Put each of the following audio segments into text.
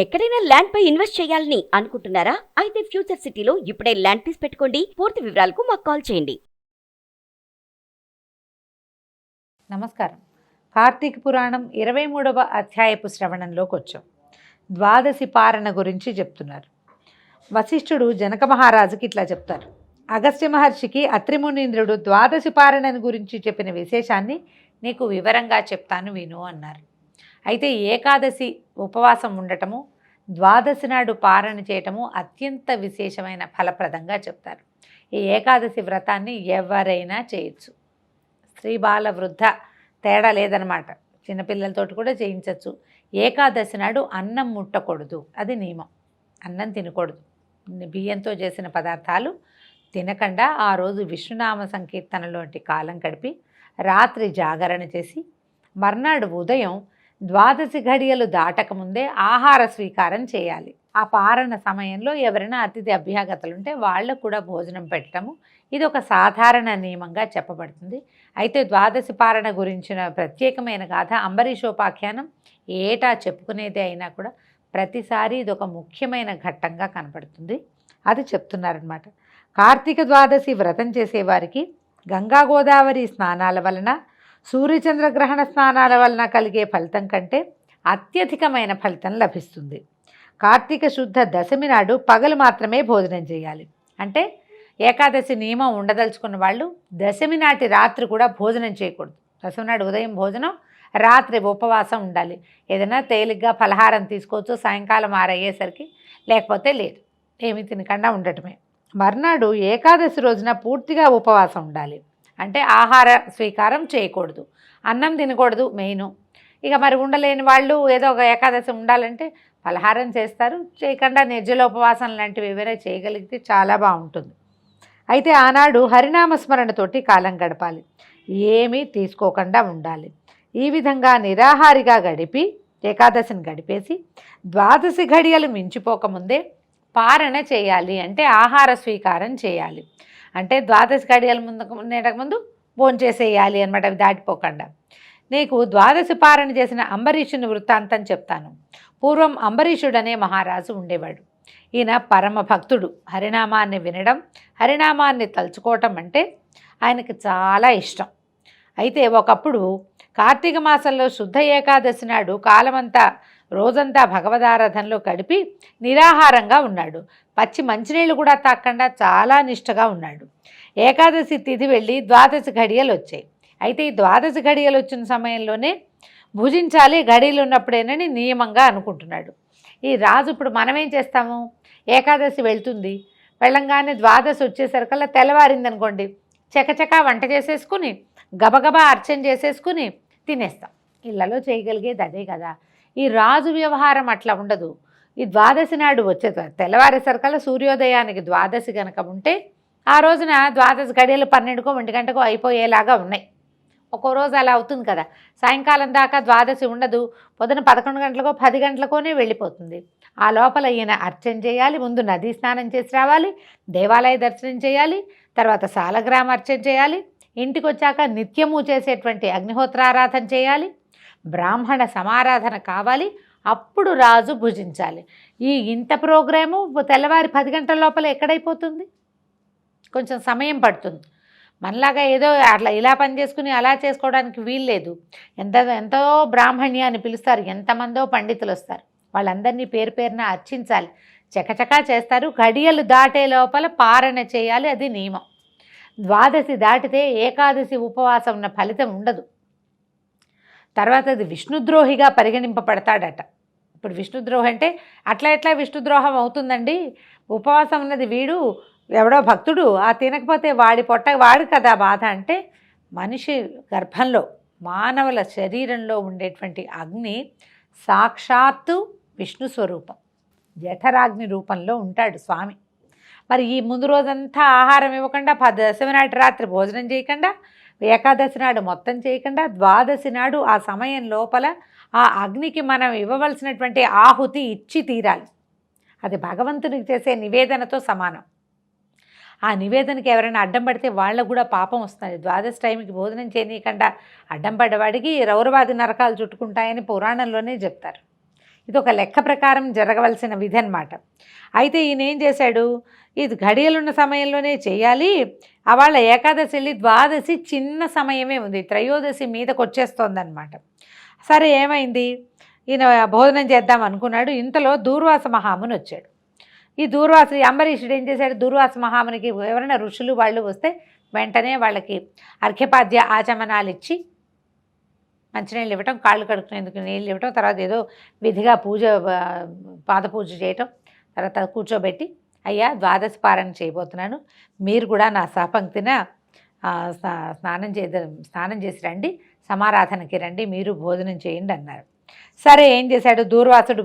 ఎక్కడైనా ల్యాండ్ పై ఇన్వెస్ట్ చేయాలని అనుకుంటున్నారా? అయితే ఫ్యూచర్ సిటీలో ఇప్పుడే ల్యాండ్ పీస్ పెట్టుకోండి. పూర్తి వివరాలకు మాకు కాల్ చేయండి. నమస్కారం. కార్తీక పురాణం 23వ అధ్యాయపు శ్రవణంలోకి వచ్చాం. ద్వాదశి పారణ గురించి చెప్తున్నారు. వశిష్ఠుడు జనక మహారాజుకి ఇట్లా చెప్తారు. అగస్త్య మహర్షికి అత్రిమునీంద్రుడు ద్వాదశి పారణను గురించి చెప్పిన విశేషాన్ని నీకు వివరంగా చెప్తాను విను అన్నారు. అయితే ఏకాదశి ఉపవాసం ఉండటము, ద్వాదశి నాడు పారణ చేయటము అత్యంత విశేషమైన ఫలప్రదంగా చెప్తారు. ఈ ఏకాదశి వ్రతాన్ని ఎవరైనా చేయొచ్చు. స్త్రీ బాల వృద్ధ తేడా లేదనమాట. చిన్నపిల్లలతోటి కూడా చేయించవచ్చు. ఏకాదశి నాడు అన్నం ముట్టకూడదు, అది నియమం. అన్నం తినకూడదు. బియ్యంతో చేసిన పదార్థాలు తినకుండా ఆ రోజు విష్ణునామ సంకీర్తనలోంటి కాలం గడిపి రాత్రి జాగరణ చేసి మర్నాడు ఉదయం ద్వాదశి ఘడియలు దాటకముందే ఆహార స్వీకారం చేయాలి. ఆ పారణ సమయంలో ఎవరైనా అతిథి అభ్యాగతలుంటే వాళ్ళకు కూడా భోజనం పెట్టడము ఇది ఒక సాధారణ నియమంగా చెప్పబడుతుంది. అయితే ద్వాదశి పారణ గురించిన ప్రత్యేకమైన గాథ అంబరీషోపాఖ్యానం ఏటా చెప్పుకునేదే అయినా కూడా ప్రతిసారి ఇది ఒక ముఖ్యమైన ఘట్టంగా కనపడుతుంది. అది చెప్తున్నారనమాట. కార్తీక ద్వాదశి వ్రతం చేసేవారికి గంగా గోదావరి స్నానాల వలన, సూర్యచంద్రగ్రహణ స్నానాల వలన కలిగే ఫలితం కంటే అత్యధికమైన ఫలితం లభిస్తుంది. కార్తీక శుద్ధ దశమి నాడు పగలు మాత్రమే భోజనం చేయాలి. అంటే ఏకాదశి నియమం ఉండదలుచుకున్న వాళ్ళు దశమి నాటి రాత్రి కూడా భోజనం చేయకూడదు. దశమి నాడు ఉదయం భోజనం, రాత్రి ఉపవాసం ఉండాలి. ఏదైనా తేలిగ్గా ఫలహారం తీసుకోవచ్చు సాయంకాలం 6 అయ్యేసరికి, లేకపోతే లేదు, ఏమి తినకుండా ఉండటమే. మర్నాడు ఏకాదశి రోజున పూర్తిగా ఉపవాసం ఉండాలి. అంటే ఆహార స్వీకారం చేయకూడదు, అన్నం తినకూడదు మెయిన్. ఇక మరి ఉండలేని వాళ్ళు ఏదో ఒక ఏకాదశి ఉండాలంటే ఫలహారం చేస్తారు. చేయకుండా నిర్జల ఉపవాసం లాంటివి ఏవైనా చేయగలిగితే చాలా బాగుంటుంది. అయితే ఆనాడు హరినామస్మరణతోటి కాలం గడపాలి, ఏమీ తీసుకోకుండా ఉండాలి. ఈ విధంగా నిరాహారిగా గడిపి ఏకాదశిని గడిపేసి ద్వాదశి ఘడియలు మించిపోకముందే పారణ చేయాలి. అంటే ఆహార స్వీకారం చేయాలి. అంటే ద్వాదశి ఘడియల ముందు భోంచేసేయాలి అనమాట, అవి దాటిపోకుండా. నీకు ద్వాదశి పారణ చేసిన అంబరీషుని వృత్తాంతం చెప్తాను. పూర్వం అంబరీషుడనే మహారాజు ఉండేవాడు. ఈయన పరమ భక్తుడు. హరినామాన్ని వినడం, హరినామాన్ని తలుచుకోవటం అంటే ఆయనకి చాలా ఇష్టం. అయితే ఒకప్పుడు కార్తీక మాసంలో శుద్ధ ఏకాదశి నాడు కాలమంతా రోజంతా భగవదారాధనలో గడిపి నిరాహారంగా ఉన్నాడు. పచ్చి మంచినీళ్ళు కూడా తాకుండా చాలా నిష్టగా ఉన్నాడు. ఏకాదశి తిథి వెళ్ళి ద్వాదశి ఘడియలు వచ్చాయి. అయితే ఈ ద్వాదశి ఘడియలు వచ్చిన సమయంలోనే భుజించాలి, ఘడియలు ఉన్నప్పుడేనని నియమంగా అనుకుంటున్నాడు. ఈ రాజు ఇప్పుడు మనమేం చేస్తాము, ఏకాదశి వెళ్తుంది, వెళ్ళంగానే ద్వాదశి వచ్చేసరికల్లా తెల్లవారిందనుకోండి, చకచకా వంట చేసేసుకుని గబగబా అర్చన చేసేసుకుని తినేస్తాం. ఇళ్లలో చేయగలిగేది అదే కదా. ఈ రాజు వ్యవహారం అట్లా ఉండదు. ఈ ద్వాదశి నాడు వచ్చే తెల్లవారేసరికల్లా సూర్యోదయానికి ద్వాదశి కనుక ఉంటే ఆ రోజున ద్వాదశి గడియలు 12కో 1 గంటకో అయిపోయేలాగా ఉన్నాయి. ఒక్కో రోజు అలా అవుతుంది కదా. సాయంకాలం దాకా ద్వాదశి ఉండదు, పొద్దున 11 గంటలకో 10 గంటలకోనే వెళ్ళిపోతుంది. ఆ లోపల ఈయన అర్చన చేయాలి, ముందు నదీ స్నానం చేసి రావాలి, దేవాలయ దర్శనం చేయాలి, తర్వాత సాలగ్రామ అర్చన చేయాలి, ఇంటికి వచ్చాక నిత్యము చేసేటువంటి అగ్నిహోత్రారాధన చేయాలి, బ్రాహ్మణ సమారాధన కావాలి, అప్పుడు రాజు భుజించాలి. ఇంత ప్రోగ్రాము తెల్లవారి 10 గంటల లోపల ఎక్కడైపోతుంది? కొంచెం సమయం పడుతుంది. మనలాగా ఏదో అట్లా ఇలా పని చేసుకుని అలా చేసుకోవడానికి వీల్లేదు. ఎంతో బ్రాహ్మణ్యాన్ని పిలుస్తారు, ఎంతమందో పండితులు వస్తారు, వాళ్ళందరినీ పేరు పేరున అర్చించాలి, చకచకా చేస్తారు. ఘడియలు దాటే లోపల పారణ చేయాలి, అది నియమం. ద్వాదశి దాటితే ఏకాదశి ఉపవాసం ఉన్న ఫలితం ఉండదు. తర్వాత అది విష్ణుద్రోహిగా పరిగణింపబడతాడట. ఇప్పుడు విష్ణుద్రోహి అంటే అట్లా ఎట్లా విష్ణుద్రోహం అవుతుందండి? ఉపవాసం ఉన్నది వీడు, ఎవడో భక్తుడు, ఆ తినకపోతే వాడి పొట్ట వాడు కదా బాధ. అంటే మనిషి గర్భంలో మానవుల శరీరంలో ఉండేటువంటి అగ్ని సాక్షాత్తు విష్ణు స్వరూపం, జఠరాగ్ని రూపంలో ఉంటాడు స్వామి. మరి ఈ ముందు రోజంతా ఆహారం ఇవ్వకుండా, దశమి నాటి రాత్రి భోజనం చేయకుండా, ఏకాదశి నాడు మొత్తం చేయకుండా, ద్వాదశి నాడు ఆ సమయం లోపల ఆ అగ్నికి మనం ఇవ్వవలసినటువంటి ఆహుతి ఇచ్చి తీరాలి. అది భగవంతునికి చేసే నివేదనతో సమానం. ఆ నివేదనకి ఎవరైనా అడ్డం పడితే వాళ్ళకు కూడా పాపం వస్తుంది. ద్వాదశి టైంకి భోజనం చేయనీయకుండా అడ్డం పడ్డవాడికి రౌరవాది నరకాలు చుట్టుకుంటాయని పురాణంలోనే చెప్తారు. ఇది ఒక లెక్క ప్రకారం జరగవలసిన విధి అనమాట. అయితే ఈయన ఏం చేశాడు, ఇది ఘడియలున్న సమయంలోనే చేయాలి, అవాళ ఏకాదశి వెళ్ళి ద్వాదశి చిన్న సమయమే ఉంది, త్రయోదశి మీదకి వచ్చేస్తోందనమాట. సరే ఏమైంది, ఈయన భోజనం చేద్దాం అనుకున్నాడు. ఇంతలో దూర్వాస మహాముని వచ్చాడు. ఈ అంబరీషుడు ఏం చేశాడు, దూర్వాస మహామునికి ఎవరైనా ఋషులు వాళ్ళు వస్తే వెంటనే వాళ్ళకి అర్ఘ్యపాద్య ఆచమనాలు ఇచ్చి మంచినీళ్ళు ఇవ్వటం, కాళ్ళు కడుక్కునేందుకు నీళ్ళు ఇవ్వటం, తర్వాత ఏదో విధిగా పాద పూజ చేయటం, తర్వాత కూర్చోబెట్టి అయ్యా ద్వాదశి పారణ చేయబోతున్నాను, మీరు కూడా నా సహపంక్తిన స్నానం చేసి రండి, సమారాధనకి రండి, మీరు భోజనం చేయండి అన్నారు. సరే ఏం చేశాడు, దూర్వాసుడు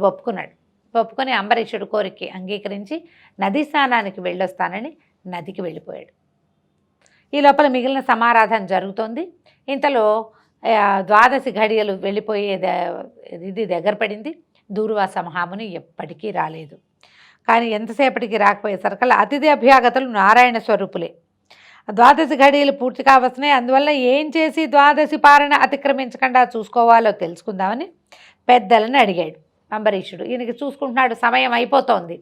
ఒప్పుకొని అంబరీషుడు కోరిక అంగీకరించి నదీ స్నానానికి వెళ్ళొస్తానని నదికి వెళ్ళిపోయాడు. ఈ లోపల మిగిలిన సమారాధన జరుగుతోంది. ఇంతలో ద్వాదశి ఘడియలు వెళ్ళిపోయే ఇది దగ్గర పడింది. దూర్వాస మహాముని ఎప్పటికీ రాలేదు. కానీ ఎంతసేపటికి రాకపోయేసరికల్లా అతిథి అభ్యాగతలు నారాయణ స్వరూపులే. ద్వాదశి ఘడియలు పూర్తి కావస్తున్నాయి. అందువల్ల ఏం చేసి ద్వాదశి పారణ అతిక్రమించకుండా చూసుకోవాలో తెలుసుకుందామని పెద్దలను అడిగాడు అంబరీషుడు. ఈయనకి చూసుకుంటున్నాడు, సమయం అయిపోతోంది.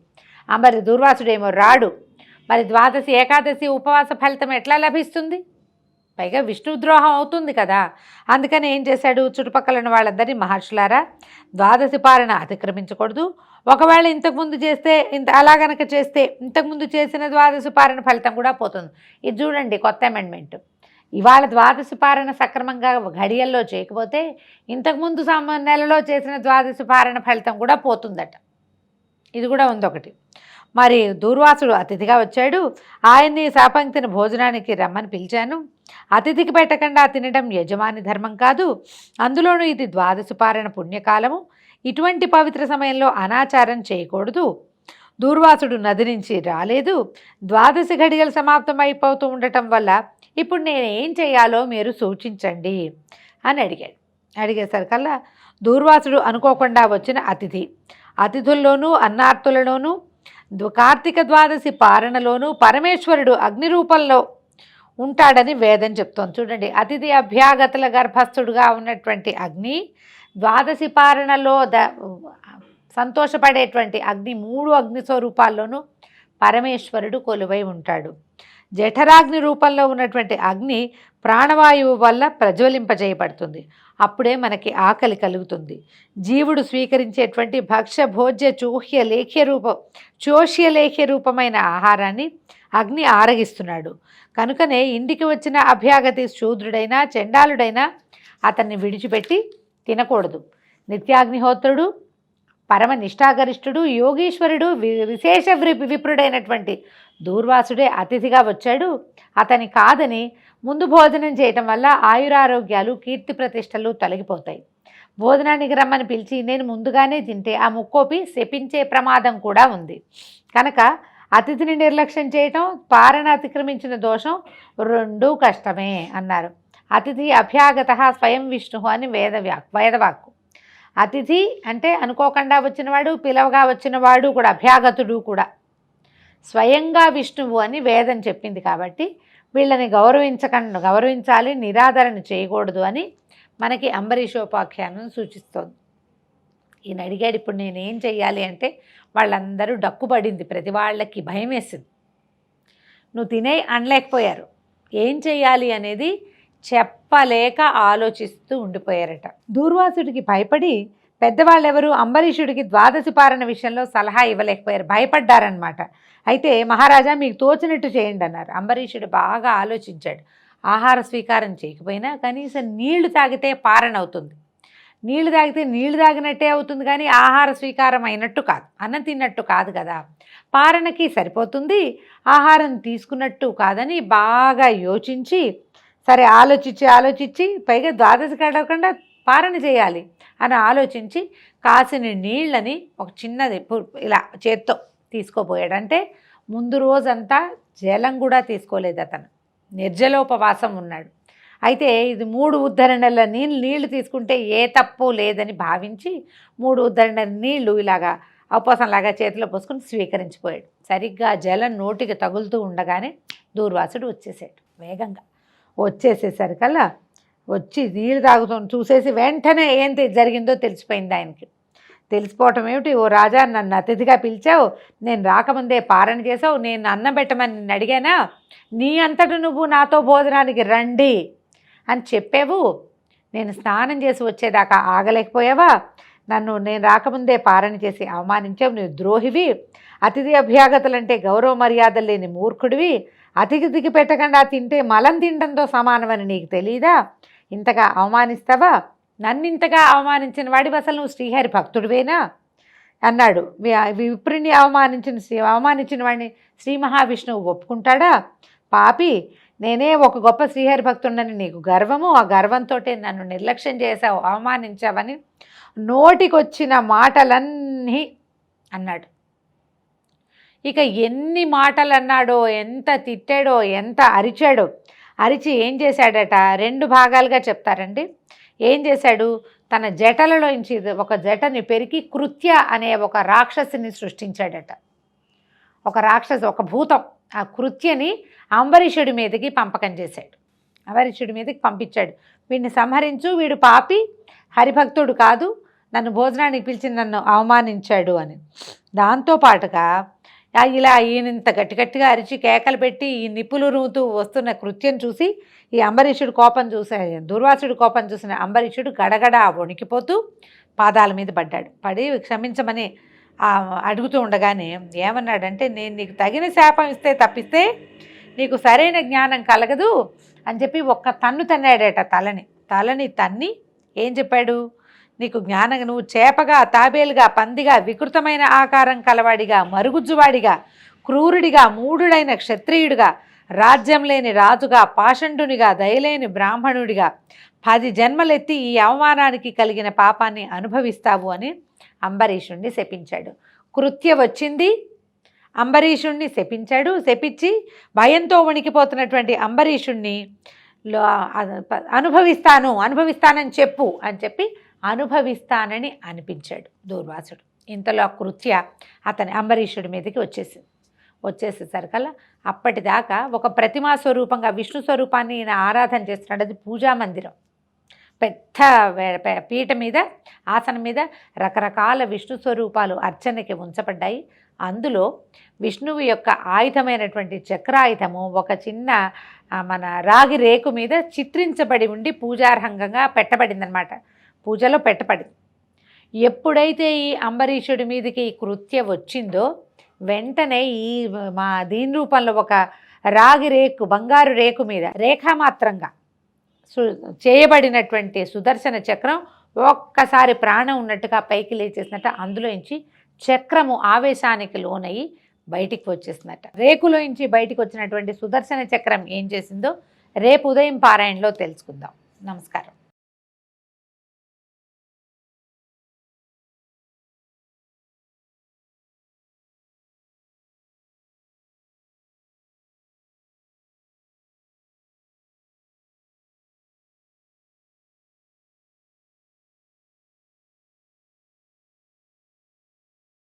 దూర్వాసుడేమో రాడు. మరి ద్వాదశి ఏకాదశి ఉపవాస ఫలితం ఎట్లా లభిస్తుంది, పైగా విష్ణుద్రోహం అవుతుంది కదా. అందుకని ఏం చేశాడు, చుట్టుపక్కల ఉన్న వాళ్ళందరినీ, మహర్షులారా ద్వాదశి పారణ అతిక్రమించకూడదు, ఒకవేళ ఇంతకుముందు చేస్తే గనక చేస్తే ఇంతకుముందు చేసిన ద్వాదశి పారణ ఫలితం కూడా పోతుంది. ఇది చూడండి కొత్త అమెండ్మెంట్. ఇవాళ ద్వాదశి పారణ సక్రమంగా ఘడియల్లో చేయకపోతే ఇంతకుముందు నెలలో చేసిన ద్వాదశి పారణ ఫలితం కూడా పోతుందట. ఇది కూడా ఉంది ఒకటి. మరి దూర్వాసుడు అతిథిగా వచ్చాడు. ఆయన్ని సాపంక్తిని భోజనానికి రమ్మని పిలిచాను. అతిథికి పెట్టకుండా తినడం యజమాని ధర్మం కాదు. అందులోనూ ఇది ద్వాదశి పారణ పుణ్యకాలము. ఇటువంటి పవిత్ర సమయంలో అనాచారం చేయకూడదు. దూర్వాసుడు నది నుంచి రాలేదు. ద్వాదశి ఘడియలు సమాప్తం అయిపోతూ ఉండటం వల్ల ఇప్పుడు నేనేం చేయాలో మీరు సూచించండి అని అడిగేసరికల్లా దూర్వాసుడు అనుకోకుండా వచ్చిన అతిథుల్లోనూ అన్నార్తులలోనూ కార్తీక ద్వాదశి పారణలోనూ పరమేశ్వరుడు అగ్ని రూపంలో ఉంటాడని వేదం చెప్తోంది. చూడండి, అతిథి అభ్యాగతుల గర్భస్థుడుగా ఉన్నటువంటి అగ్ని, ద్వాదశి పారణలో సంతోషపడేటువంటి అగ్ని, 3 అగ్ని స్వరూపాల్లోనూ పరమేశ్వరుడు కొలువై ఉంటాడు. జఠరాగ్ని రూపంలో ఉన్నటువంటి అగ్ని ప్రాణవాయువు వల్ల ప్రజ్వలింపజేయబడుతుంది. అప్పుడే మనకి ఆకలి కలుగుతుంది. జీవుడు స్వీకరించేటువంటి భక్ష్య భోజ్య చోష్యలేఖ్య రూపమైన ఆహారాన్ని అగ్ని ఆరగిస్తున్నాడు. కనుకనే ఇంటికి వచ్చిన అభ్యాగతి శూద్రుడైనా చండాలుడైనా అతన్ని విడిచిపెట్టి తినకూడదు. నిత్యాగ్నిహోత్రుడు, పరమ నిష్ఠాగరిష్ఠుడు, యోగీశ్వరుడు, విశేష విప్రుడైనటువంటి దూర్వాసుడే అతిథిగా వచ్చాడు. అతని కాదని ముందు భోజనం చేయటం వల్ల ఆయురారోగ్యాలు, కీర్తి ప్రతిష్టలు తొలగిపోతాయి. భోజనానికి రమ్మని పిలిచి నేను ముందుగానే తింటే ఆ ముక్కోపి శపించే ప్రమాదం కూడా ఉంది. కనుక అతిథిని నిర్లక్ష్యం చేయటం, పారణ అతిక్రమించిన దోషం రెండూ కష్టమే అన్నారు. అతిథి అభ్యాగత స్వయం విష్ణు అని వేదవాక్కు. అతిథి అంటే అనుకోకుండా వచ్చినవాడు, పిలవగా వచ్చినవాడు కూడా, అభ్యాగతుడు కూడా స్వయంగా విష్ణువు అని వేదం చెప్పింది. కాబట్టి వీళ్ళని గౌరవించాలి, నిరాదరణ చేయకూడదు అని మనకి అంబరీషోపాఖ్యానం సూచిస్తోంది. ఈయన అడిగాడు, ఇప్పుడు నేనేం చెయ్యాలి అంటే వాళ్ళందరూ డక్కుపడింది, ప్రతి వాళ్ళకి భయం వేసింది. నువ్వు తినే అనలేకపోయారు. ఏం చెయ్యాలి అనేది చెప్పలేక ఆలోచిస్తూ ఉండిపోయారట. దూర్వాసుడికి భయపడి పెద్దవాళ్ళెవరు అంబరీషుడికి ద్వాదశి పారణ విషయంలో సలహా ఇవ్వలేకపోయారు, భయపడ్డారనమాట. అయితే మహారాజా మీకు తోచినట్టు చేయండి అన్నారు. అంబరీషుడు బాగా ఆలోచించాడు. ఆహార స్వీకారం చేయకపోయినా కనీసం నీళ్లు తాగితే పారణ అవుతుంది, నీళ్లు తాగితే నీళ్లు తాగినట్టే అవుతుంది, కానీ ఆహార స్వీకారం అయినట్టు కాదు, అన్నం తిన్నట్టు కాదు కదా, పారణకి సరిపోతుంది, ఆహారం తీసుకున్నట్టు కాదని బాగా యోచించి, సరే ఆలోచించి పైగా ద్వాదశి గడవకుండా పారణ చేయాలి అని ఆలోచించి కాసిన నీళ్ళని ఒక చిన్నది ఇలా చేత్తో తీసుకోపోయాడంటే ముందు రోజంతా జలం కూడా తీసుకోలేదు, అతను నిర్జలోపవాసం ఉన్నాడు. అయితే ఇది 3 ఉద్ధరణల నీళ్లు తీసుకుంటే ఏ తప్పు లేదని భావించి 3 ఉద్ధరణల నీళ్లు ఇలాగా ఉపవాసంలాగా చేతిలో పోసుకొని స్వీకరించిపోయాడు. సరిగ్గా జలం నోటికి తగులుతూ ఉండగానే దూర్వాసుడు వచ్చేసాడు. వేగంగా వచ్చేసేసరికల్లా వచ్చి నీళ్ళు తాగుతూ చూసేసి వెంటనే ఏం జరిగిందో తెలిసిపోయింది ఆయనకి. తెలిసిపోవటం ఏమిటి? ఓ రాజా, నన్ను అతిథిగా పిలిచావు, నేను రాకముందే పారణ చేసావు, నేను అన్నం పెట్టమని నిన్ను అడిగానా? నీ అంతట నువ్వు నాతో భోజనానికి రండి అని చెప్పావు, నేను స్నానం చేసి వచ్చేదాకా ఆగలేకపోయావా? నేను రాకముందే పారణ చేసి అవమానించావు, నువ్వు ద్రోహివి, అతిథి అభ్యాగతులంటే గౌరవ మర్యాదలు లేని మూర్ఖుడివి, అతిథికి పెట్టకుండా తింటే మలం తినడంతో సమానమని నీకు తెలీదా? ఇంతగా అవమానిస్తావా? నన్నింతగా అవమానించిన వాడివి అసలు నువ్వు శ్రీహరి భక్తుడివేనా అన్నాడు. విప్రుని అవమానించిన వాడిని శ్రీ మహావిష్ణువు ఒప్పుకుంటాడా? పాపి, నేనే ఒక గొప్ప శ్రీహరి భక్తుడని నీకు గర్వము, ఆ గర్వంతో నన్ను నిర్లక్ష్యం చేశావు, అవమానించావని నోటికొచ్చిన మాటలన్నీ అన్నాడు. ఇక ఎన్ని మాటలు అన్నాడో, ఎంత తిట్టాడో, ఎంత అరిచాడో. అరిచి ఏం చేశాడట? 2 భాగాలుగా చెప్తారండి. ఏం చేశాడు? తన జటలలోంచి ఒక జటని పెరికి కృత్య అనే ఒక రాక్షసిని సృష్టించాడట. ఒక భూతం. ఆ కృత్యని అంబరీషుడి మీదకి పంపకం చేశాడు. అంబరీషుడి మీదకి పంపించాడు. వీడిని సంహరించు, వీడు పాపి, హరిభక్తుడు కాదు, నన్ను భోజనానికి పిలిచి నన్ను అవమానించాడు అని. దాంతోపాటుగా ఇలా ఈయనంత గట్టిగా అరిచి కేకలు పెట్టి ఈ నిప్పులు రూతూ వస్తున్న కృత్యం చూసి ఈ అంబరీషుడు కోపం దుర్వాసుడు కోపం చూసిన అంబరీషుడు గడగడ వణికిపోతూ పాదాల మీద పడి క్షమించమని అడుగుతూ ఉండగానే ఏమన్నాడంటే, నేను నీకు తగిన శాపం తప్పిస్తే నీకు సరైన జ్ఞానం కలగదు అని చెప్పి ఒక్క తన్ను తన్నాడట. తలని తన్ని ఏం చెప్పాడు? నీకు జ్ఞానం, నువ్వు చేపగా, తాబేలుగా, పందిగా, వికృతమైన ఆకారం కలవాడిగా, మరుగుజ్జువాడిగా, క్రూరుడిగా, మూఢుడైన క్షత్రియుడిగా, రాజ్యం లేని రాజుగా, పాషండునిగా, దయలేని బ్రాహ్మణుడిగా 10 జన్మలెత్తి ఈ అవమానానికి కలిగిన పాపాన్ని అనుభవిస్తావు అని అంబరీషుణ్ణి శపించాడు. కృత్య వచ్చింది, అంబరీషుణ్ణి శపించాడు. శపించి భయంతో వణికిపోతున్నటువంటి అంబరీషుణ్ణి అనుభవిస్తానని చెప్పు అని చెప్పి అనుభవిస్తానని అనిపించాడు దూర్వాసుడు. ఇంతలో కృత్య అతని అంబరీషుడి మీదకి వచ్చేసేసరికల్లా అప్పటిదాకా ఒక ప్రతిమా స్వరూపంగా విష్ణు స్వరూపాన్ని ఈయన ఆరాధన చేస్తున్నాడు. అది పూజా మందిరం. పెద్ద పీట మీద, ఆసనం మీద రకరకాల విష్ణు స్వరూపాలు అర్చనకి ఉంచబడ్డాయి. అందులో విష్ణువు యొక్క ఆయుధమైనటువంటి చక్రాయుధము ఒక చిన్న మన రాగి రేకు మీద చిత్రించబడి ఉండి పూజార్హంగా పెట్టబడిందనమాట. పూజలో పెట్టబడింది. ఎప్పుడైతే ఈ అంబరీషుడి మీదకి ఈ కృత్య వచ్చిందో వెంటనే దీని రూపంలో ఒక రాగి రేకు, బంగారు రేకు మీద రేఖామాత్రంగా చేయబడినటువంటి సుదర్శన చక్రం ఒక్కసారి ప్రాణం ఉన్నట్టుగా పైకి లేచేసినట్టు అందులోంచి చక్రము ఆవేశానికి లోనయ్యి బయటికి వచ్చేసినట్ట. రేకులోంచి బయటికి వచ్చినటువంటి సుదర్శన చక్రం ఏం చేసిందో రేపు ఉదయం పారాయణలో తెలుసుకుందాం. నమస్కారం.